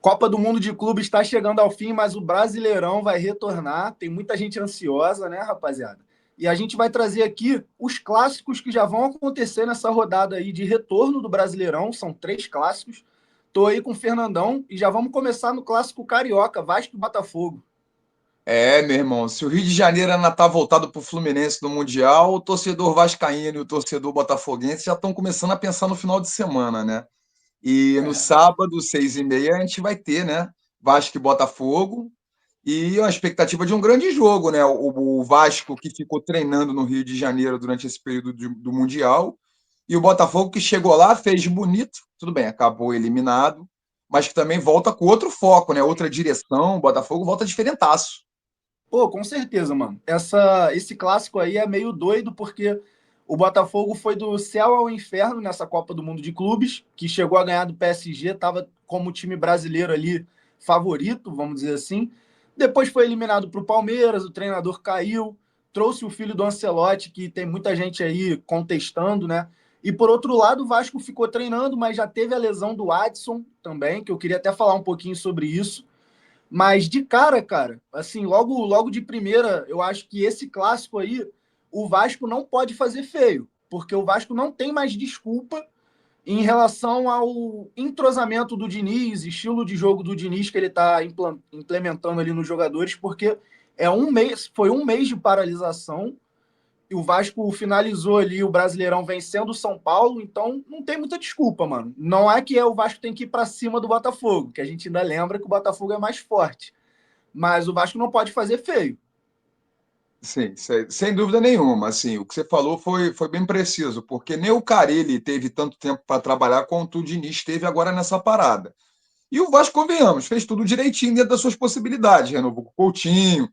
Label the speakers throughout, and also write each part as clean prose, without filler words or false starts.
Speaker 1: Copa do Mundo de Clubes está chegando ao fim, mas o Brasileirão vai retornar. Tem muita gente ansiosa, né, rapaziada? E a gente vai trazer aqui os clássicos que já vão acontecer nessa rodada aí de retorno do Brasileirão. São 3 clássicos. Tô aí com o Fernandão e já vamos começar no clássico carioca, Vasco e Botafogo.
Speaker 2: Meu irmão, se o Rio de Janeiro ainda tá voltado pro Fluminense no Mundial, o torcedor vascaíno e o torcedor botafoguense já estão começando a pensar no final de semana, né? E no sábado, 6h30, a gente vai ter, né? Vasco e Botafogo. E a expectativa de um grande jogo, né? O Vasco que ficou treinando no Rio de Janeiro durante esse período do Mundial. E o Botafogo que chegou lá, fez bonito, tudo bem, acabou eliminado, mas que também volta com outro foco, né? Outra direção. O Botafogo volta diferentaço.
Speaker 1: Pô, com certeza, mano. Esse clássico aí é meio doido porque o Botafogo foi do céu ao inferno nessa Copa do Mundo de Clubes, que chegou a ganhar do PSG, tava como time brasileiro ali favorito, vamos dizer assim. Depois foi eliminado para o Palmeiras, o treinador caiu, trouxe o filho do Ancelotti, que tem muita gente aí contestando, né? E por outro lado, o Vasco ficou treinando, mas já teve a lesão do Adson também, que eu queria até falar um pouquinho sobre isso. Mas de cara, assim, logo de primeira, eu acho que esse clássico aí, o Vasco não pode fazer feio, porque o Vasco não tem mais desculpa em relação ao entrosamento do Diniz, estilo de jogo do Diniz que ele está implementando ali nos jogadores, porque foi um mês de paralisação e o Vasco finalizou ali o Brasileirão vencendo o São Paulo, então não tem muita desculpa, mano. Não é que o Vasco tem que ir para cima do Botafogo, que a gente ainda lembra que o Botafogo é mais forte. Mas o Vasco não pode fazer feio.
Speaker 2: Sim, sem dúvida nenhuma. Assim, o que você falou foi bem preciso, porque nem o Carille teve tanto tempo para trabalhar quanto o Diniz teve agora nessa parada. E o Vasco, convenhamos, fez tudo direitinho dentro das suas possibilidades. Renovou com o Coutinho,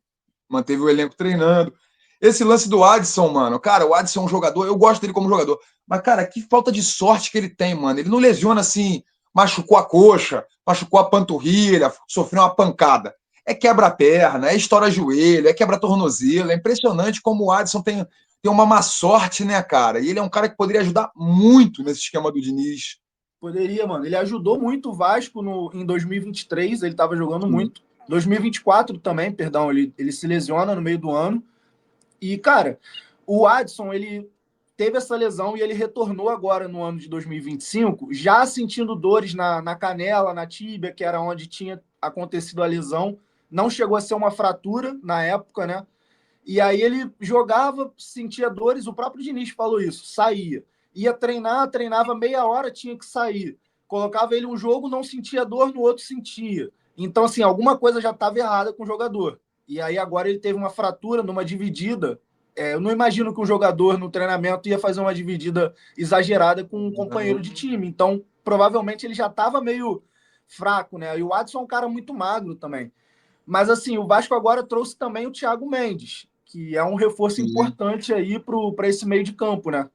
Speaker 2: manteve o elenco treinando. Esse lance do Adson, mano, cara, o Adson é um jogador, eu gosto dele como jogador, mas, cara, que falta de sorte que ele tem, mano. Ele não lesiona assim, machucou a coxa, machucou a panturrilha, sofreu uma pancada. É quebra-perna, é estoura-joelho, é quebra-tornozelo. É impressionante como o Adson tem uma má sorte, né, cara? E ele é um cara que poderia ajudar muito nesse esquema do Diniz.
Speaker 1: Poderia, mano. Ele ajudou muito o Vasco em 2023, ele estava jogando
Speaker 2: Sim.
Speaker 1: muito. 2024 também, perdão, ele se lesiona no meio do ano. E, cara, o Adson, ele teve essa lesão e ele retornou agora no ano de 2025, já sentindo dores na canela, na tíbia, que era onde tinha acontecido a lesão. Não chegou a ser uma fratura na época, né? E aí ele jogava, sentia dores, o próprio Diniz falou isso, saía. Ia treinar, treinava meia hora, tinha que sair. Colocava ele um jogo, não sentia dor, no outro sentia. Então, assim, alguma coisa já estava errada com o jogador. E aí agora ele teve uma fratura numa dividida. Eu não imagino que um jogador no treinamento ia fazer uma dividida exagerada com um companheiro de time. Então, provavelmente ele já estava meio fraco, né? E o Adson é um cara muito magro também. Mas assim, o Vasco agora trouxe também o Thiago Mendes, que é um reforço
Speaker 2: Sim.
Speaker 1: importante aí para esse meio de campo, né?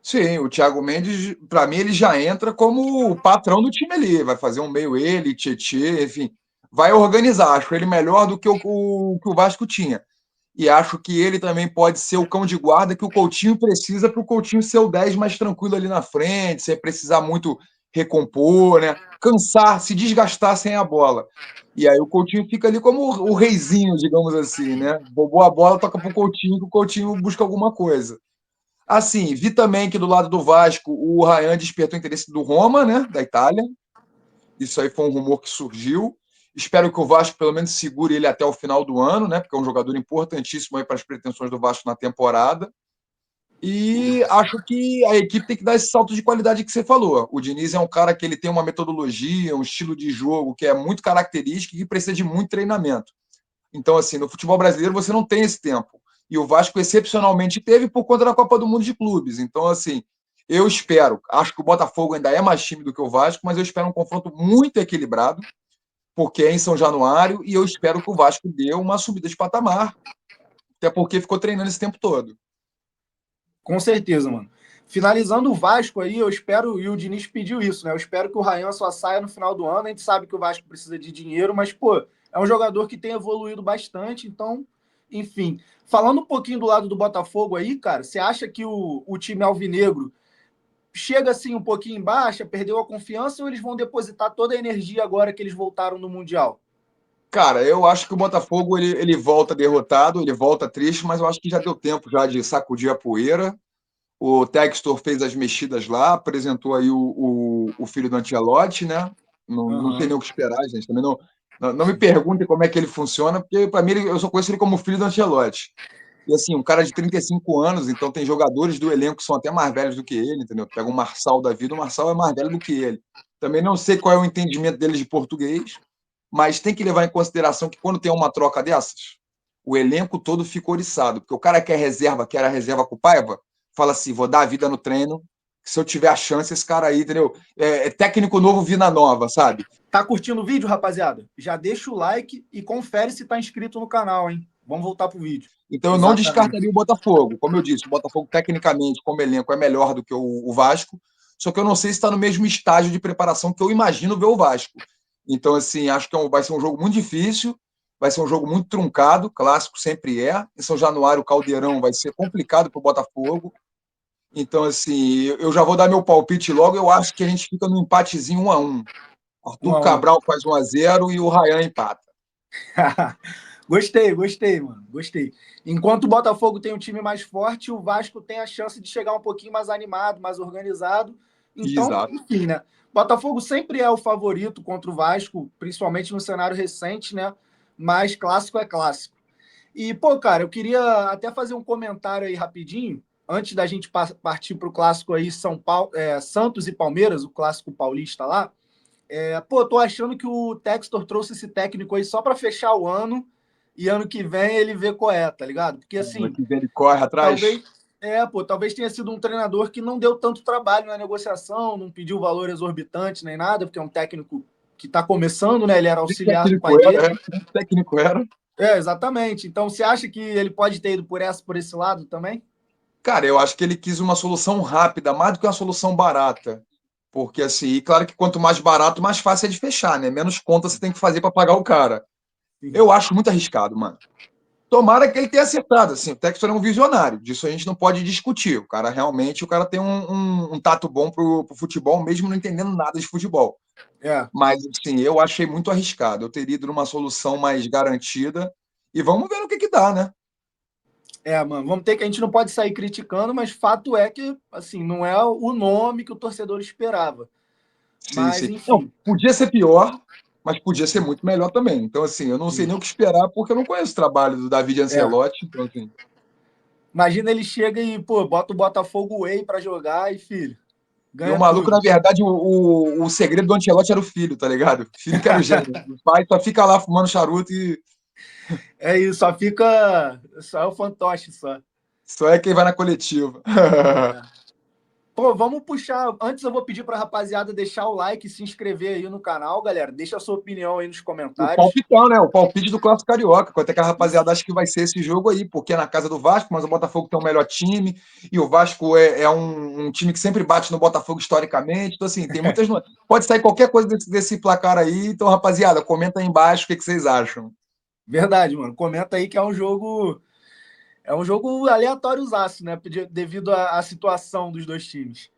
Speaker 2: Sim, o Thiago Mendes, para mim, ele já entra como o patrão do time ali. Vai fazer um meio ele, Tietê, enfim, vai organizar. Acho ele melhor do que que o Vasco tinha. E acho que ele também pode ser o cão de guarda que o Coutinho precisa para o Coutinho ser o 10 mais tranquilo ali na frente, sem precisar muito recompor, né? Cansar, se desgastar sem a bola. E aí o Coutinho fica ali como o reizinho, digamos assim, né? Roubou a bola, toca pro Coutinho, que o Coutinho busca alguma coisa. Assim, vi também que do lado do Vasco o Ryan despertou o interesse do Roma, né, da Itália. Isso aí foi um rumor que surgiu. Espero que o Vasco pelo menos segure ele até o final do ano, né, porque é um jogador importantíssimo aí para as pretensões do Vasco na temporada. E acho que a equipe tem que dar esse salto de qualidade que você falou. O Diniz é um cara que ele tem uma metodologia, um estilo de jogo que é muito característico e que precisa de muito treinamento. Então, assim, no futebol brasileiro você não tem esse tempo. E o Vasco excepcionalmente teve por conta da Copa do Mundo de Clubes. Então, assim, eu espero, acho que o Botafogo ainda é mais time do que o Vasco, mas eu espero um confronto muito equilibrado, porque é em São Januário, e eu espero que o Vasco dê uma subida de patamar, até porque ficou treinando esse tempo todo.
Speaker 1: Com certeza, mano. Finalizando o Vasco aí, eu espero, e o Diniz pediu isso, né? Eu espero que o Ryan só saia no final do ano. A gente sabe que o Vasco precisa de dinheiro, mas, pô, é um jogador que tem evoluído bastante, então, enfim. Falando um pouquinho do lado do Botafogo aí, cara, você acha que o time alvinegro chega assim um pouquinho em baixa, perdeu a confiança, ou eles vão depositar toda a energia agora que eles voltaram no Mundial?
Speaker 2: Cara, eu acho que o Botafogo ele volta derrotado, ele volta triste, mas eu acho que já deu tempo já de sacudir a poeira. O Textor fez as mexidas lá, apresentou aí o filho do Ancelotti, né? Não tem nem
Speaker 1: Aham.
Speaker 2: o que esperar, gente. Também não me perguntem como é que ele funciona, porque para mim eu só conheço ele como filho do Ancelotti. E assim, um cara de 35 anos, então tem jogadores do elenco que são até mais velhos do que ele, entendeu? Pega o Marçal da vida, o Marçal é mais velho do que ele. Também não sei qual é o entendimento dele de português, mas tem que levar em consideração que quando tem uma troca dessas, o elenco todo fica oriçado, porque o cara que é reserva, que era reserva com o Paiva, fala assim: vou dar a vida no treino, que se eu tiver a chance, esse cara aí, entendeu? É técnico novo, vida nova, sabe?
Speaker 1: Tá curtindo o vídeo, rapaziada? Já deixa o like e confere se tá inscrito no canal, hein? Vamos voltar pro vídeo.
Speaker 2: Então eu não
Speaker 1: Exatamente.
Speaker 2: descartaria o Botafogo. Como eu disse, o Botafogo, tecnicamente, como elenco, é melhor do que o Vasco, só que eu não sei se está no mesmo estágio de preparação que eu imagino ver o Vasco. Então, assim, acho que vai ser um jogo muito difícil, vai ser um jogo muito truncado, clássico sempre é. Em São Januário, o Caldeirão vai ser complicado para o Botafogo. Então, assim, eu já vou dar meu palpite logo. Eu acho que a gente fica no empatezinho 1-1.
Speaker 1: Um
Speaker 2: Arthur
Speaker 1: a um.
Speaker 2: Cabral faz 1-0 e o Ryan empata.
Speaker 1: Gostei, gostei, mano. Gostei. Enquanto o Botafogo tem um time mais forte, o Vasco tem a chance de chegar um pouquinho mais animado, mais organizado. Então,
Speaker 2: Exato.
Speaker 1: enfim, né? Botafogo sempre é o favorito contra o Vasco, principalmente no cenário recente, né? Mas clássico é clássico. E, pô, cara, eu queria até fazer um comentário aí rapidinho, antes da gente partir para o clássico aí São Paulo, Santos e Palmeiras, o clássico paulista lá. Pô, tô achando que o Textor trouxe esse técnico aí só para fechar o ano e ano que vem ele vê qual é, tá ligado? Porque
Speaker 2: Ano
Speaker 1: assim,
Speaker 2: que vem ele corre atrás.
Speaker 1: talvez, talvez tenha sido um treinador que não deu tanto trabalho na negociação, não pediu valor exorbitante nem nada, porque é um técnico que tá começando, né? Ele era
Speaker 2: Que
Speaker 1: auxiliar do pai
Speaker 2: técnico era,
Speaker 1: dele.
Speaker 2: que técnico era.
Speaker 1: Exatamente. Então, você acha que ele pode ter ido por esse lado também?
Speaker 2: Cara, eu acho que ele quis uma solução rápida, mais do que uma solução barata. Porque, assim, e claro que quanto mais barato, mais fácil é de fechar, né? Menos conta você tem que fazer para pagar o cara.
Speaker 1: Sim.
Speaker 2: Eu acho muito arriscado, mano. Tomara que ele tenha acertado, assim, o Textor é um visionário, disso a gente não pode discutir. O cara realmente, o cara tem um tato bom pro futebol, mesmo não entendendo nada de futebol.
Speaker 1: É.
Speaker 2: Mas, assim, eu achei muito arriscado. Eu teria ido numa solução mais garantida e vamos ver no que dá, né?
Speaker 1: Mano, vamos ter que a gente não pode sair criticando, mas fato é que assim, não é o nome que o torcedor esperava.
Speaker 2: Sim,
Speaker 1: Mas
Speaker 2: sim. Não,
Speaker 1: enfim,
Speaker 2: podia ser pior, mas podia ser muito melhor também. Então, assim, eu não sei nem o que esperar, porque eu não conheço o trabalho do David
Speaker 1: é.
Speaker 2: Ancelotti. Então, assim,
Speaker 1: Imagina ele chega e, pô, bota o Botafogo Way pra jogar e, filho,
Speaker 2: e o
Speaker 1: ganha
Speaker 2: maluco, na
Speaker 1: tudo.
Speaker 2: verdade, o segredo do Ancelotti era o filho, tá ligado? O filho que era o gênio. O pai só fica lá fumando charuto e
Speaker 1: É isso, só fica. Só é o fantoche só.
Speaker 2: só é quem vai na coletiva.
Speaker 1: É. Pô, vamos puxar. Antes eu vou pedir pra rapaziada deixar o like e se inscrever aí no canal, galera. Deixa a sua opinião aí nos
Speaker 2: O
Speaker 1: comentários.
Speaker 2: palpitão, né? O palpite do Clássico Carioca. Quanto é que a
Speaker 1: Isso.
Speaker 2: rapaziada acha que vai ser esse jogo aí? Porque é na casa do Vasco, mas o Botafogo tem o melhor time. E o Vasco é um time que sempre bate no Botafogo historicamente. Então, assim, tem muitas. Pode sair qualquer coisa desse placar aí. Então, rapaziada, comenta aí embaixo o que vocês acham.
Speaker 1: Verdade, mano. Comenta aí que é um jogo. É um jogo aleatóriozaço, né? Devido à situação dos dois times.